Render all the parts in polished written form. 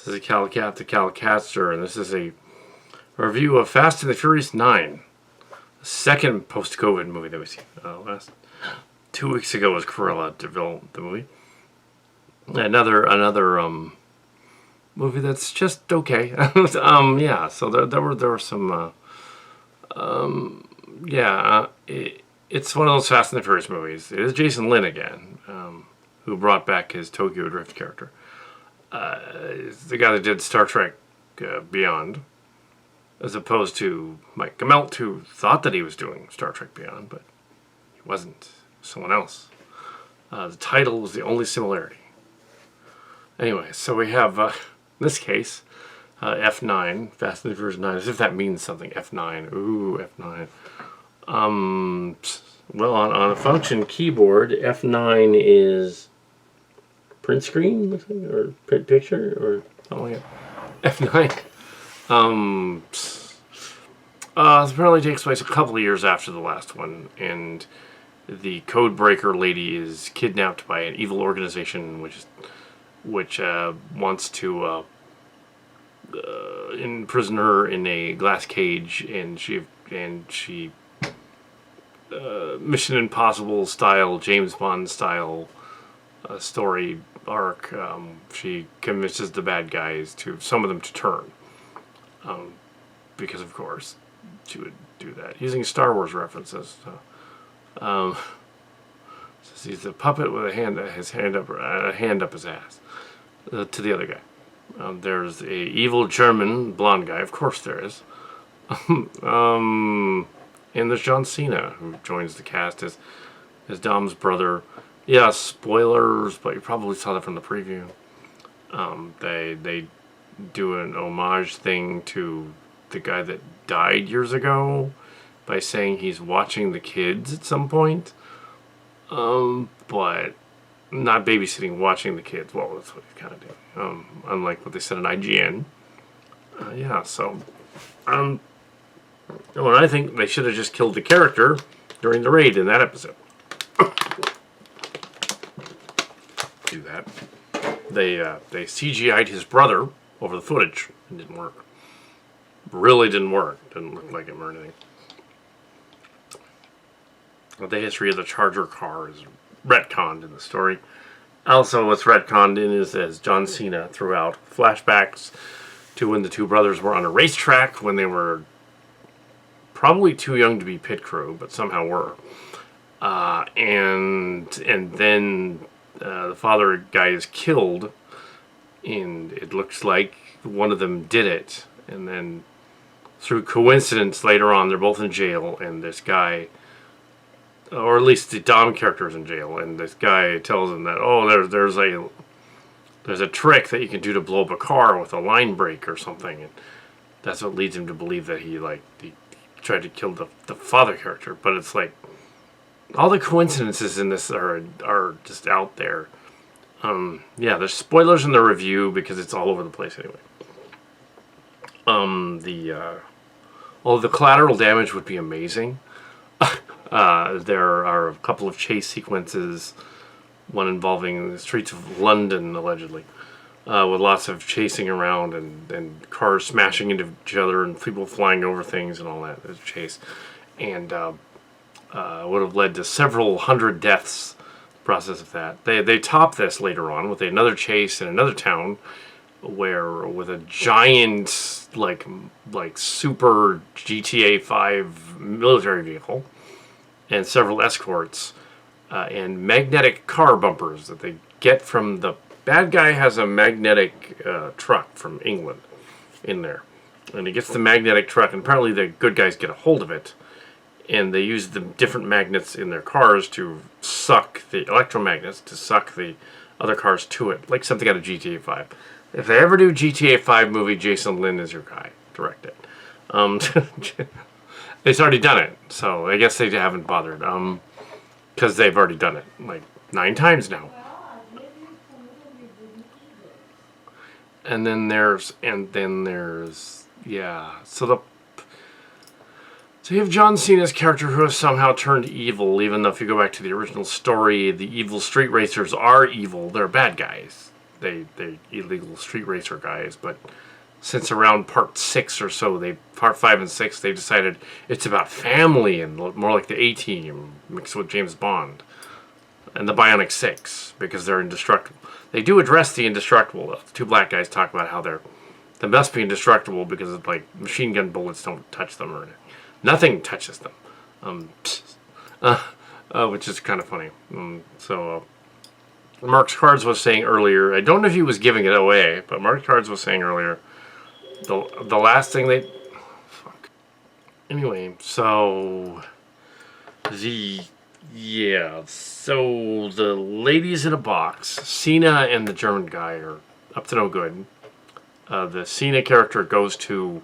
This is a Kal Kat, the Kal Katster, and this is a review of Fast and the Furious 9. The second post-COVID movie that we see. Last 2 weeks ago was Cruella de Vil, the movie. Another movie that's just okay. Yeah, so there were some it's one of those Fast and the Furious movies. It is Jason Lin again, who brought back his Tokyo Drift character. The guy that did Star Trek Beyond, as opposed to Mike Gamelt, who thought that he was doing Star Trek Beyond, but he wasn't. Someone else. The title was the only similarity. Anyway, so we have, in this case, F9, Fast and the Furious 9, as if that means something. F9, ooh, F9. Well, on a function keyboard, F9 is print screen, or print picture, or something like that. F9. Apparently takes place a couple of years after the last one, and the Codebreaker lady is kidnapped by an evil organization which wants to imprison her in a glass cage, and she Mission Impossible style, James Bond style story arc. She convinces the bad guys some of them to turn, because of course she would do that using Star Wars references. So he's a puppet with a hand up his ass to the other guy. There's a evil German blonde guy, of course there is. And there's John Cena, who joins the cast as Dom's brother. Yeah, spoilers, but you probably saw that from the preview. They do an homage thing to the guy that died years ago by saying he's watching the kids at some point. But not babysitting, watching the kids. Well, that's what he's kind of doing. Unlike what they said on IGN. Well, I think they should have just killed the character during the raid in that episode. Do that. They CGI'd his brother over the footage. It didn't work. Really didn't work. Didn't look like him or anything. The history of the Charger car is retconned in the story. Also, what's retconned in is as John Cena throughout flashbacks to when the two brothers were on a racetrack when they were probably too young to be pit crew, but somehow were. And then the father guy is killed, and it looks like one of them did it. And then through coincidence later on, they're both in jail, and this guy, or at least the Dom character is in jail, and this guy tells him that, oh, there's a trick that you can do to blow up a car with a line brake or something, and that's what leads him to believe that he tried to kill the father character. But it's like all the coincidences in this are just out there. There's spoilers in the review because it's all over the place anyway. The collateral damage would be amazing. There are a couple of chase sequences, one involving the streets of London, allegedly, with lots of chasing around and cars smashing into each other and people flying over things and all that. There's a chase. And would have led to several hundred deaths, the process of that. They top this later on with another chase in another town where with a giant, like super GTA 5 military vehicle and several escorts and magnetic car bumpers that they get from the bad guy. Has a magnetic truck from England in there, and he gets the magnetic truck, and apparently the good guys get a hold of it, and they use the different magnets in their cars to suck the electromagnets to suck the other cars to it, like something out of GTA 5. If they ever do GTA 5 movie, Jason Lin is your guy. Direct it. It's already done it, so I guess they haven't bothered, because they've already done it like 9 times now. And then there's so you have John Cena's character who has somehow turned evil, even though if you go back to the original story, the evil street racers are evil. They're bad guys. they illegal street racer guys, but since around part 6 or so, part 5 and 6, they decided it's about family and more like the A-Team mixed with James Bond and the Bionic Six because they're indestructible. They do address the indestructible though. The two black guys talk about how they must be indestructible because it's like machine gun bullets don't touch them or nothing touches them, which is kind of funny. Mark's Cards was saying earlier, I don't know if he was giving it away, but Mark's Cards was saying earlier, the last thing they... Fuck. Anyway, so... So the ladies in a box, Cena and the German guy are up to no good. The Cena character goes to...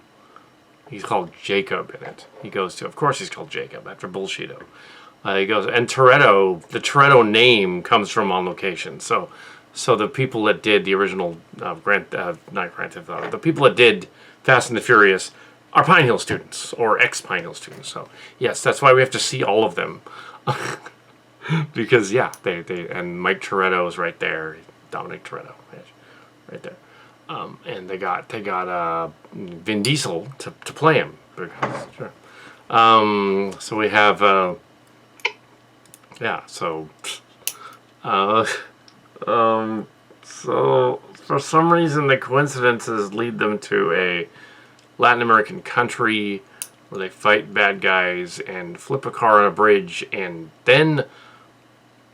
He's called Jacob in it. He goes to... Of course he's called Jacob, after Bullshido. He goes... And Toretto, the Toretto name comes from On Location. So the people that did the original not Grand Theft Auto, the people that did Fast and the Furious are Pine Hill students, or ex-Pine Hill students. So, yes, that's why we have to see all of them. Because, yeah, they and Mike Toretto is right there. Dominic Toretto, right there. And they got Vin Diesel to play him. Sure. So we have, so for some reason the coincidences lead them to a Latin American country where they fight bad guys and flip a car on a bridge and then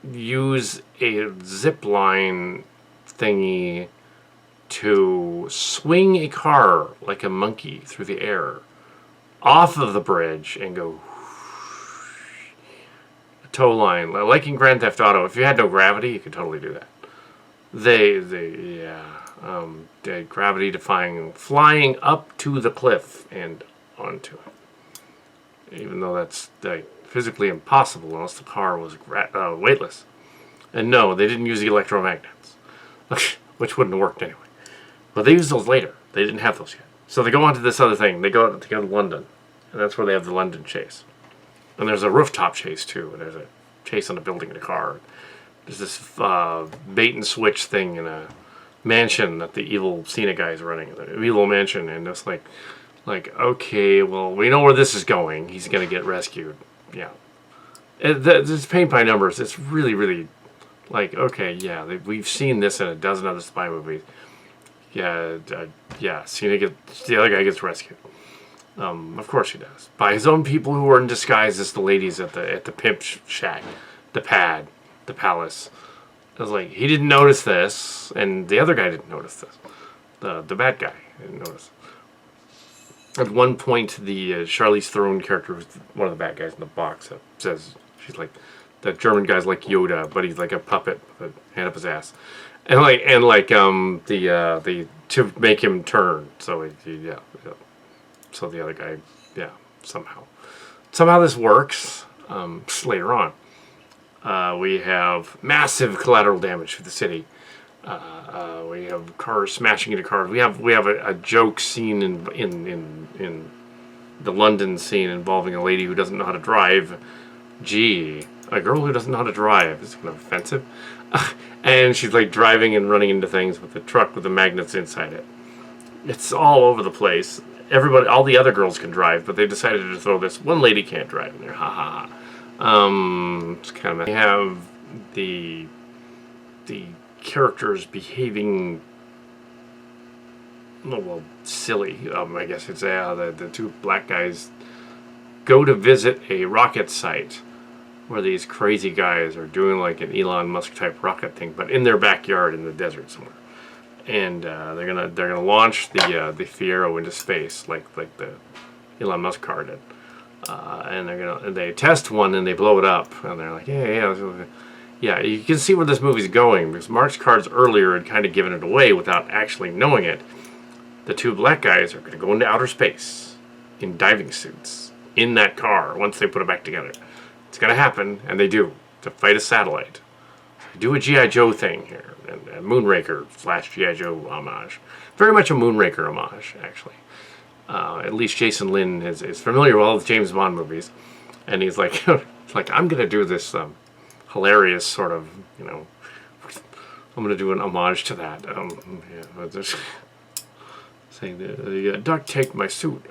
use a zip line thingy to swing a car like a monkey through the air off of the bridge and go a tow line. Like in Grand Theft Auto, if you had no gravity, you could totally do that. They gravity defying, flying up to the cliff and onto it. Even though that's physically impossible unless the car was weightless. And no, they didn't use the electromagnets, which wouldn't have worked anyway. But they used those later. They didn't have those yet. So they go on to this other thing. They go to London, and that's where they have the London chase. And there's a rooftop chase too. And there's a chase on a building in a car. There's this bait and switch thing in a mansion that the evil Cena guy is running. The evil mansion, and it's like, okay, well, we know where this is going. He's going to get rescued. Yeah. This paint by numbers, it's really, really, like, okay, yeah, we've seen this in a dozen other spy movies. Yeah, Cena the other guy gets rescued. Of course he does. By his own people who are in disguise as the ladies at the pimp shack, the palace. I was like, he didn't notice this, and the other guy didn't notice this. The bad guy didn't notice. At one point, the Charlize Theron character, who's one of the bad guys in the box, says, she's like, the German guy's like Yoda, but he's like a puppet with a hand up his ass. And to make him turn. So so the other guy, somehow this works. Later on, we have massive collateral damage to the city. We have cars smashing into cars. We have a joke scene in the London scene involving a lady who doesn't know how to drive. Gee, a girl who doesn't know how to drive is kind of offensive. And she's like driving and running into things with the truck with the magnets inside it. It's all over the place. Everybody, all the other girls can drive, but they decided to throw this one lady can't drive in there. Ha ha ha. It's kind of. We have the characters behaving, silly. I guess it's the two black guys go to visit a rocket site where these crazy guys are doing like an Elon Musk type rocket thing, but in their backyard in the desert somewhere. And they're gonna launch the Fiero into space like the Elon Musk car did. And they test one and they blow it up, and they're like, yeah. You can see where this movie's going because Mark's Cards earlier had kind of given it away without actually knowing it. The two black guys are going to go into outer space in diving suits in that car once they put it back together. It's going to happen, and they do, to fight a satellite. They do a G.I. Joe thing here, and a Moonraker / G.I. Joe homage. Very much a Moonraker homage, actually. At least Jason Lin is familiar with all the James Bond movies, and he's like, I'm going to do this hilarious sort of, I'm gonna do an homage to that. Yeah, but just saying the duct taped my suit.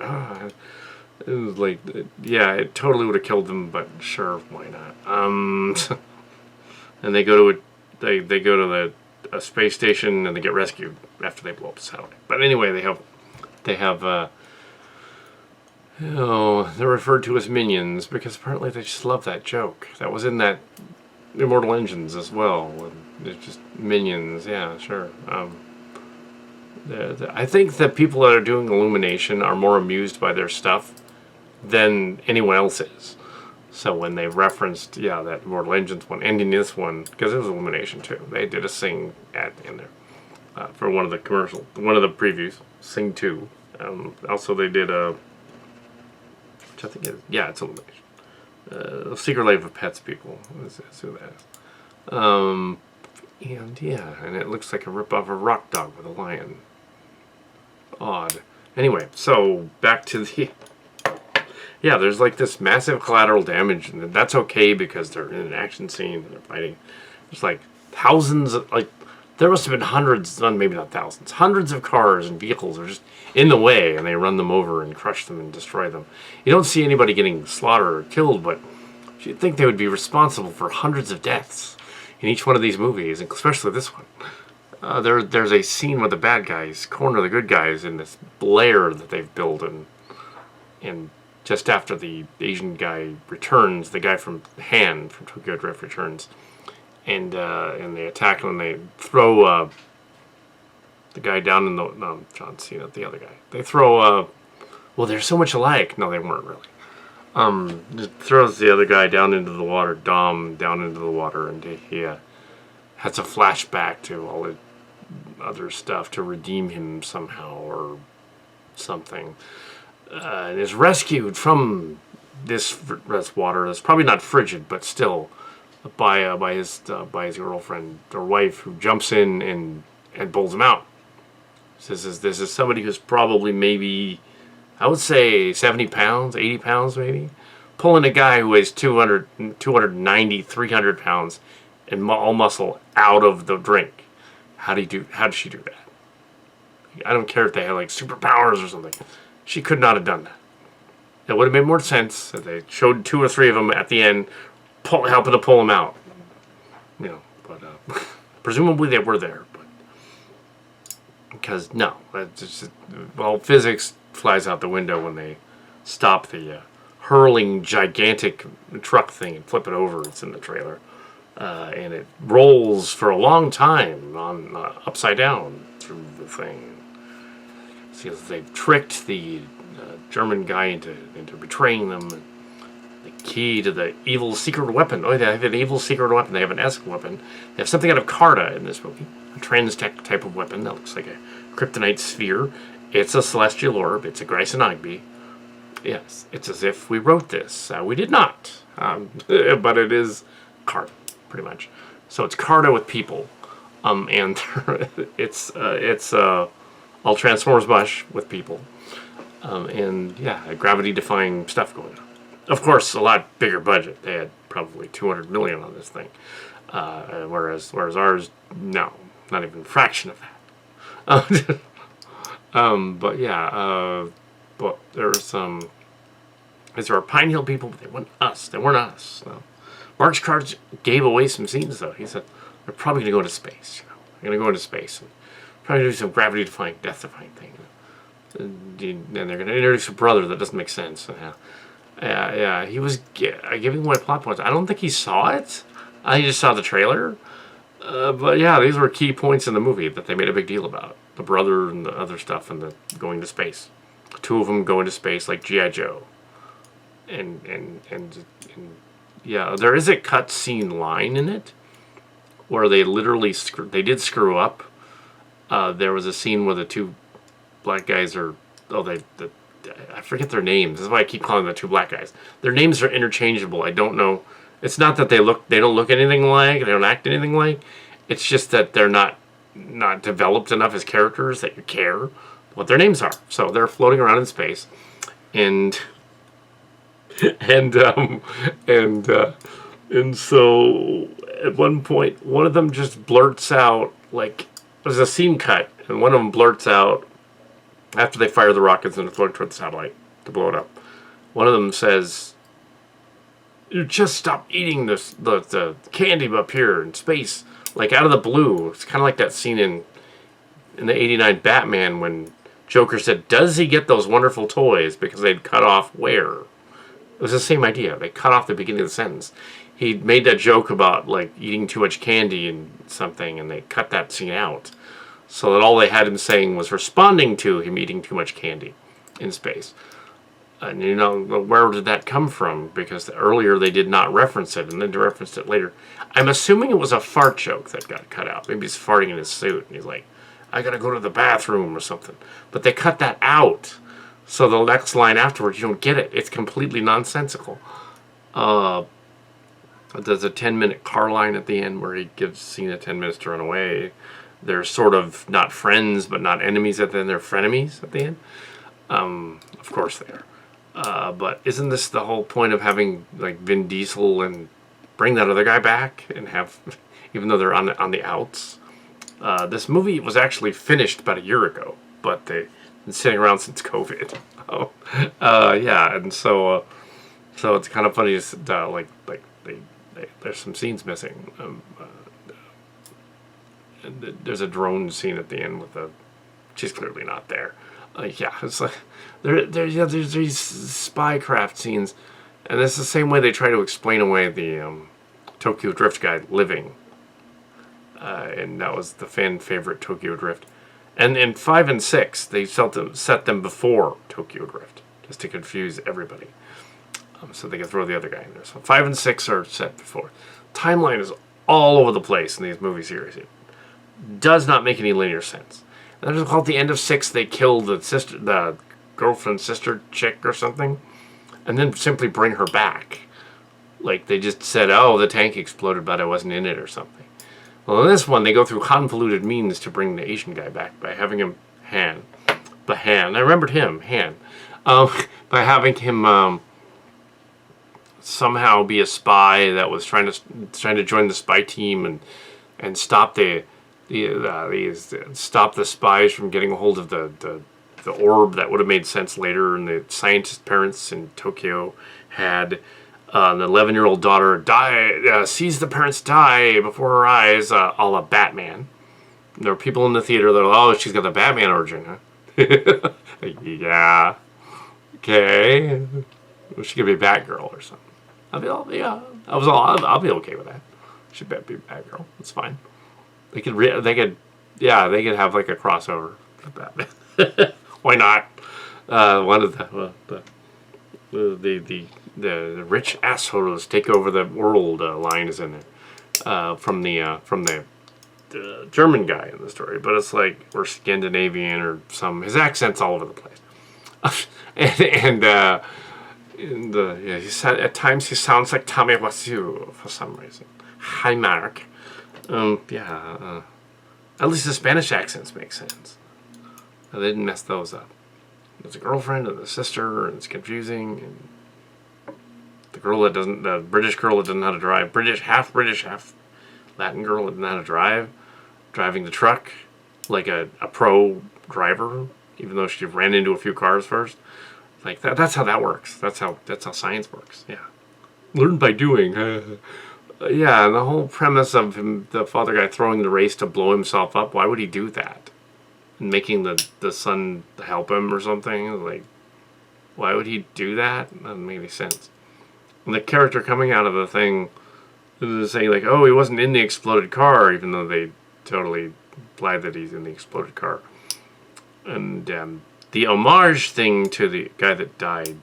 It was like, yeah, it totally would have killed them, but sure, why not? And they go to they go to a space station and they get rescued after they blow up the satellite. But anyway, they have they're referred to as minions because apparently they just love that joke. That was in that Immortal Engines as well. It's just minions, yeah, sure. I think that people that are doing Illumination are more amused by their stuff than anyone else is. So when they referenced, that Immortal Engines one, ending this one, because it was Illumination too, they did a Sing ad in there for one of the previews, Sing 2. Also they did which I think is, it's Illumination. Secret Life of Pets people is who that is. And it looks like a rip off of Rock Dog with a lion. Odd. Anyway, so back to the... Yeah, there's like this massive collateral damage, and that's okay because they're in an action scene and they're fighting. There's like thousands of, there must have been hundreds, maybe not thousands, hundreds of cars and vehicles are just in the way, and they run them over and crush them and destroy them. You don't see anybody getting slaughtered or killed, but you'd think they would be responsible for hundreds of deaths in each one of these movies, especially this one. There's a scene where the bad guys corner the good guys in this lair that they've built, and just after the Asian guy returns, the guy from Han from Tokyo Drift returns, and they attack him and they throw the guy down in the John Cena, the other guy. They throw they're so much alike. No, they weren't really. Just throws the other guy down into the water, Dom down into the water, and he has a flashback to all the other stuff to redeem him somehow or something. And is rescued from this water that's probably not frigid, but still by his girlfriend or wife, who jumps in and pulls him out. This is somebody who's probably maybe, I would say 70 pounds, 80 pounds maybe, pulling a guy who weighs 290, 300 pounds and all muscle out of the drink. How did she do that? I don't care if they had like superpowers or something. She could not have done that. It would have made more sense if they showed 2 or 3 of them at the end, helping to pull them out. But presumably they were there. But because physics flies out the window when they stop the hurling gigantic truck thing and flip it over. It's in the trailer, and it rolls for a long time on upside down through the thing. Because they've tricked the German guy into betraying them. The key to the evil secret weapon. Oh, they have an evil secret weapon. They have an S weapon. They have something out of Carta in this movie. A trans-tech type of weapon that looks like a kryptonite sphere. It's a celestial orb. It's a Grayson Igby. Yes, it's as if we wrote this. We did not. But it is Carta, pretty much. So it's Carta with people. And it's all Transformers mush with people. Gravity-defying stuff going on. Of course, a lot bigger budget. They had probably $200 million on this thing. Whereas ours, no. Not even a fraction of that. But there's these are Pine Hill people, but they weren't us. They weren't us. No. Mark's cards gave away some scenes, though. He said, they're probably going to go into space. They're going to go into space. And probably do some gravity-defying, death-defying thing. And they're going to introduce a brother that doesn't make sense. He was giving away plot points. I don't think he saw it. He just saw the trailer. But yeah, these were key points in the movie that they made a big deal about. The brother and the other stuff and the going to space. 2 of them go into space like G.I. Joe. And there is a cutscene line in it where they literally did screw up. There was a scene where the 2 black guys I forget their names. This is why I keep calling them the 2 black guys. Their names are interchangeable. I don't know. It's not that they don't look anything like, they don't act anything like. It's just that they're not developed enough as characters that you care what their names are. So they're floating around in space, and so at one point, one of them just blurts out, like, there's a scene cut, and one of them blurts out, after they fire the rockets and throw it toward the satellite to blow it up. One of them says, "You just stop eating the candy up here in space," like out of the blue. It's kind of like that scene in the '89 Batman when Joker said, "Does he get those wonderful toys?" Because they'd cut off where. It was the same idea. They cut off the beginning of the sentence. He made that joke about like eating too much candy and something, and they cut that scene out, so that all they had him saying was responding to him eating too much candy in space. And you know, where did that come from? Because earlier they did not reference it, and then they referenced it later. I'm assuming it was a fart joke that got cut out. Maybe he's farting in his suit, and he's like, "I gotta go to the bathroom" or something. But they cut that out. So the next line afterwards, you don't get it. It's completely nonsensical. There's a 10-minute car line at the end where he gives Cena 10 minutes to run away. They're sort of not friends, but not enemies at the end. They're frenemies at the end. Of course they are. But isn't this the whole point of having like Vin Diesel and bring that other guy back and have, even though they're on the outs? This movie was actually finished about a year ago, but they've been sitting around since COVID. Yeah, and so it's kind of funny. There's some scenes missing. And there's a drone scene at the end with she's clearly not there. Yeah, it's like there's these spycraft scenes, and it's the same way they try to explain away the Tokyo Drift guy living. And that was the fan favorite Tokyo Drift. And in 5 and 6, they set them before Tokyo Drift, just to confuse everybody. So they could throw the other guy in there. So 5 and 6 are set before. Timeline is all over the place in these movie series. It does not make any linear sense. And then at the end of 6, they kill the girlfriend sister chick or something, and then simply bring her back. Like they just said, "Oh, the tank exploded, but I wasn't in it" or something. Well, in this one, they go through convoluted means to bring the Asian guy back by having him Han. I remembered him, Han. By having him somehow be a spy that was trying to join the spy team and stop stop the spies from getting a hold of the orb that would have made sense later, and the scientist parents in Tokyo had. The 11-year-old daughter sees the parents die before her eyes, a la Batman. There were people in the theater that, "Oh, she's got the Batman origin, huh?" Yeah. Okay. Well, she could be Batgirl or something. I'll be okay with that. She better be Batgirl. That's fine. They could have like a crossover with Batman. Why not? One of the rich assholes take over the world line is in there from the German guy in the story, but it's like we're Scandinavian or his accent's all over the place, at times he sounds like Tommy Wiseau for some reason. Hi, Mark. At least the Spanish accents make sense. They didn't mess those up. There's a girlfriend and a sister, and it's confusing. And the British girl that doesn't know how to drive, half British, half Latin girl that doesn't know how to drive, driving the truck like a pro driver, even though she ran into a few cars first. Like that's how that works. That's how science works. Yeah, learn by doing. Yeah, and the whole premise of him, the father guy throwing the race to blow himself up. Why would he do that? And making the son help him or something. Like, why would he do that? That doesn't make any sense. And the character coming out of the thing is saying like, "Oh, he wasn't in the exploded car," even though they totally implied that he's in the exploded car. And the homage thing to the guy that died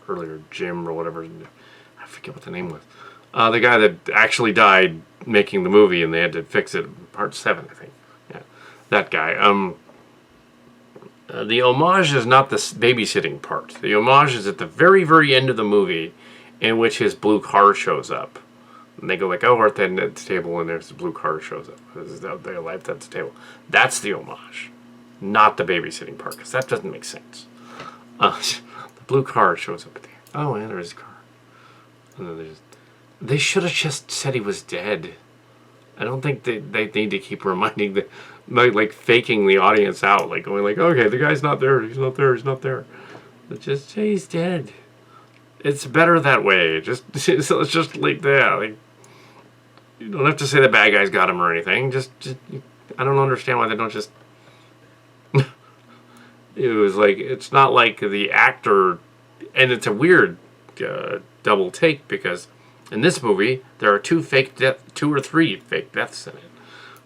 earlier, Jim or whatever, I forget what the name was. The guy that actually died making the movie, and they had to fix it in part 7, I think. Yeah, that guy. The homage is not the babysitting part. The homage is at the very, very end of the movie, in which his blue car shows up. And they go like, "Oh, we're at the table," and there's the blue car shows up. This is their life at the table. That's the homage, not the babysitting part, because that doesn't make sense. The blue car shows up at the end. Oh, and there's a car. And then They should have just said he was dead. I don't think they need to keep reminding the like faking the audience out, like going like, okay, the guy's not there, he's not there, he's not there. But just say he's dead. It's better that way. Just so it's just like that. Like, you don't have to say the bad guys got him or anything. Just I don't understand why they don't just. It was like it's not like the actor, and it's a weird double take because in this movie there are two or three fake deaths in it.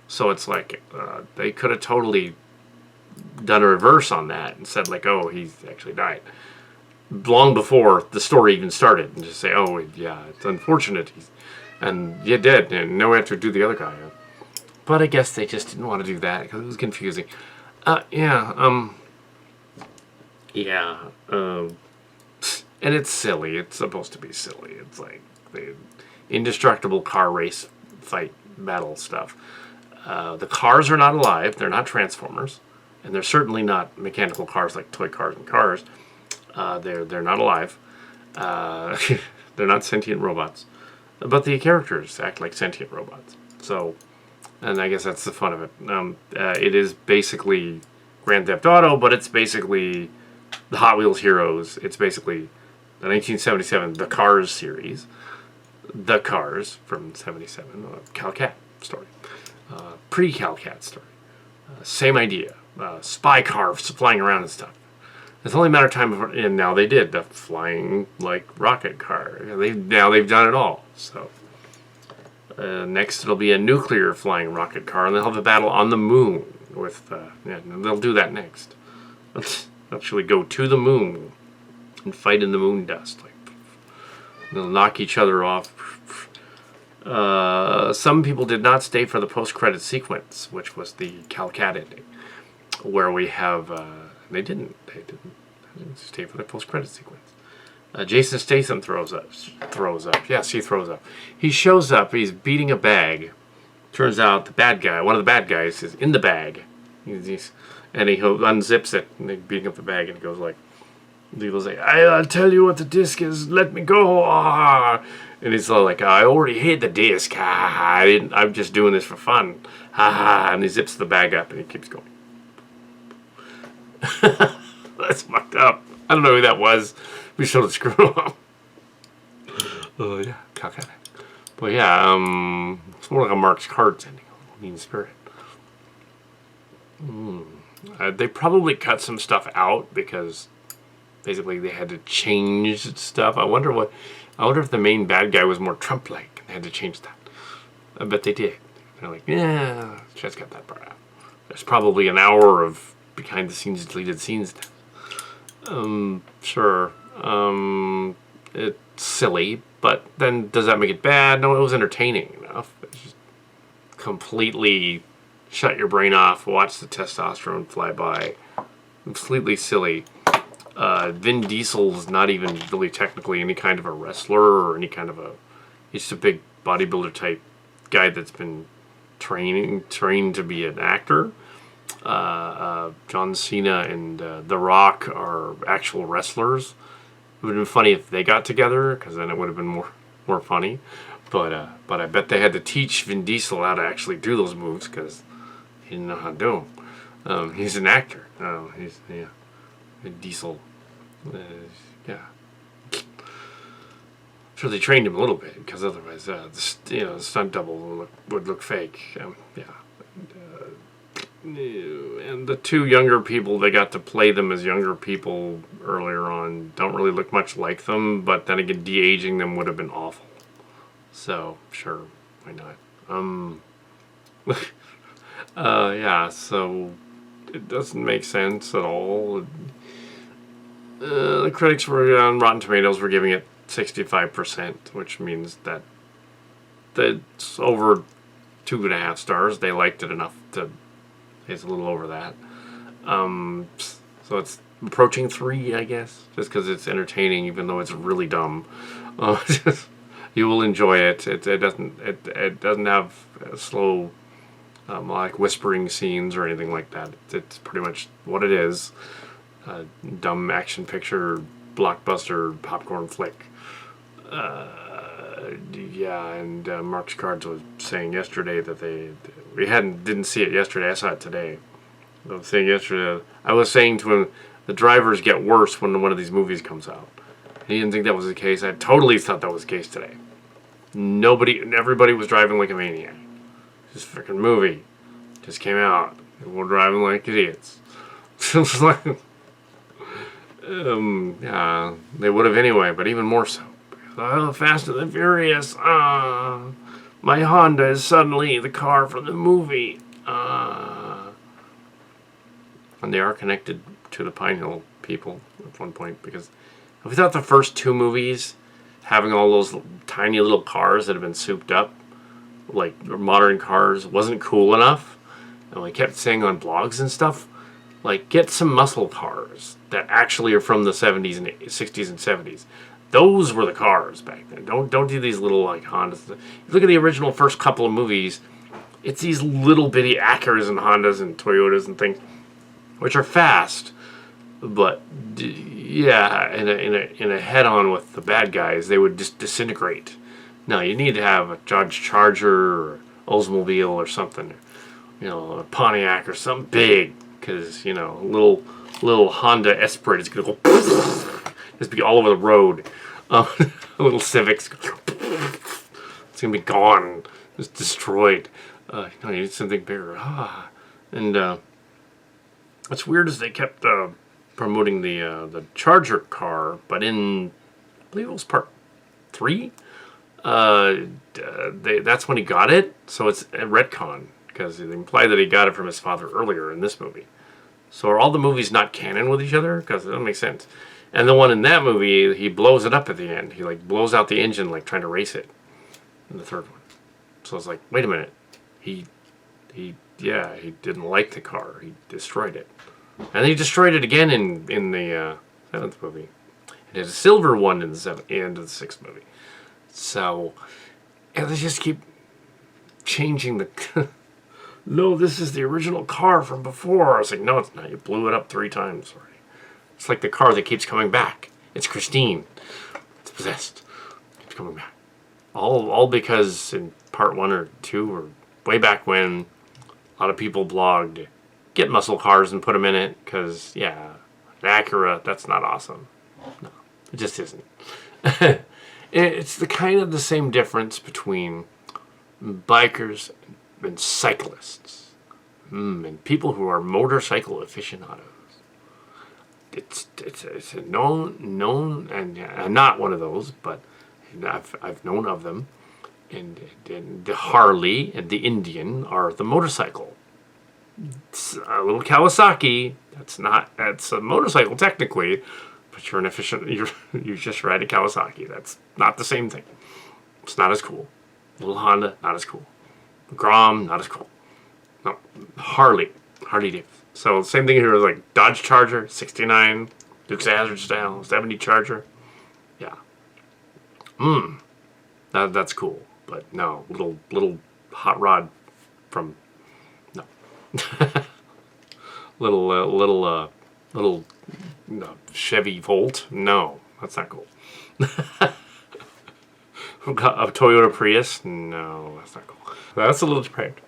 So it's like they could have totally done a reverse on that and said like, oh, he's actually died long before the story even started, and just say, oh yeah, it's unfortunate, and you did, and no one had to do the other guy. But I guess they just didn't want to do that because it was confusing. Yeah, and it's silly. It's supposed to be silly. It's like the indestructible car race fight battle stuff. The cars are not alive. They're not Transformers, and they're certainly not mechanical cars like toy cars and cars. They're not alive. They're not sentient robots, but the characters act like sentient robots. So, and I guess that's the fun of it. It is basically Grand Theft Auto, but it's basically the Hot Wheels Heroes. It's basically the 1977 The Cars series. The Cars from 77, Kal Kat story. Pre-Kal Kat story. Same idea. Spy cars flying around and stuff. It's only a matter of time before, and now they did the flying like rocket car. They've done it all. So next it'll be a nuclear flying rocket car, and they'll have a battle on the moon with. They'll do that next. Let's actually go to the moon and fight in the moon dust. Like they'll knock each other off. Some people did not stay for the post-credit sequence, which was the Kal Kat ending, where we have. They didn't stay for the post-credit sequence. Jason Statham throws up. Yes, he throws up. He shows up. He's beating a bag. Turns out the bad guy, one of the bad guys, is in the bag. And he unzips it, and he's beating up the bag, and he goes like, I'll tell you what the disc is. Let me go. Ah. And he's all like, I already hid the disc. I'm just doing this for fun. And he zips the bag up, and he keeps going. That's fucked up. I don't know who that was. We should have screwed him. Oh yeah, Kal Kat. But yeah, it's more like a Mark's Cards ending. Mean Spirit. They probably cut some stuff out because basically they had to change stuff. I wonder if the main bad guy was more Trump-like. They had to change that. I bet they did. They're like, yeah, just got that part out. There's probably an hour of behind-the-scenes deleted scenes. Sure. It's silly, but then does that make it bad? No, it was entertaining enough. It's just completely shut your brain off, watch the testosterone fly by. Completely silly. Vin Diesel's not even really technically any kind of a wrestler or any kind of he's just a big bodybuilder type guy that's been trained to be an actor. John Cena and The Rock are actual wrestlers. It would have been funny if they got together, because then it would have been more funny. But I bet they had to teach Vin Diesel how to actually do those moves, because he didn't know how to do them. He's an actor. Vin Diesel. Yeah. So they trained him a little bit, because otherwise, the stunt double would look fake. And the two younger people, they got to play them as younger people earlier on, don't really look much like them, but then again, de-aging them would have been awful. So, sure, why not? Yeah, so it doesn't make sense at all. The critics were on Rotten Tomatoes were giving it 65%, which means that it's over 2.5 stars. They liked it enough to. It's a little over that. So it's approaching 3, I guess, just because it's entertaining, even though it's really dumb. You will enjoy it. It doesn't have slow, like whispering scenes or anything like that. It's pretty much what it is. Dumb action picture, blockbuster, popcorn flick. Yeah, and Mark's Cards was saying yesterday that didn't see it yesterday. I saw it today. I was saying yesterday. I was saying to him, the drivers get worse when one of these movies comes out. He didn't think that was the case. I totally thought that was the case today. Everybody was driving like a maniac. This freaking movie just came out. And we're driving like idiots. It's like, yeah, they would have anyway, but even more so. Oh, Fast and the Furious. My Honda is suddenly the car from the movie. And they are connected to the Pine Hill people at one point, because we thought the first two movies, having all those tiny little cars that have been souped up, like modern cars, wasn't cool enough. And we kept saying on blogs and stuff, like, get some muscle cars that actually are from the 70s and 60s and 70s. Those were the cars back then. Don't do these little, like, Hondas. You look at the original first couple of movies, it's these little bitty Acuras and Hondas and Toyotas and things, which are fast, but yeah, in a head-on with the bad guys, they would just disintegrate. No, you need to have a Dodge Charger or Oldsmobile or something, a Pontiac or something big, because little Honda Esprit is gonna go just be all over the road. A little Civics, it's gonna be gone, just destroyed. You need something bigger. And what's weird is they kept promoting the Charger car, but in, I believe it was part 3, that's when he got it. So it's a retcon, because they imply that he got it from his father earlier in this movie. So are all the movies not canon with each other? Because it doesn't make sense. And the one in that movie, he blows it up at the end. He like blows out the engine, like trying to race it in the third one. So it's like, wait a minute, he didn't like the car. He destroyed it. And he destroyed it again in the 7th movie. It had a silver one in the end of the 6th movie. So, and they just keep changing the... No, this is the original car from before. I was like, no, it's not. You blew it up 3 times already. It's like the car that keeps coming back. It's Christine. It's possessed. It keeps coming back. All because in part 1 or 2 or way back when, a lot of people blogged, get muscle cars and put them in it, because, yeah, an Acura, that's not awesome. No, it just isn't. It's the kind of the same difference between bikers and cyclists, and people who are motorcycle aficionados. It's a known, and I'm not one of those, but I've known of them. And the Harley and the Indian are the motorcycle. It's a little Kawasaki. That's a motorcycle technically, but you're an efficient. You just ride a Kawasaki. That's not the same thing. It's not as cool. Little Honda, not as cool. Grom, not as cool. No, Harley Davidson. So same thing here, like Dodge Charger, 69, Dukes of Hazzard style, 70 Charger. Yeah. That's cool. But no, little hot rod from, no. little Chevy Volt. No, that's not cool. A Toyota Prius. No, that's not cool. That's a little depraved.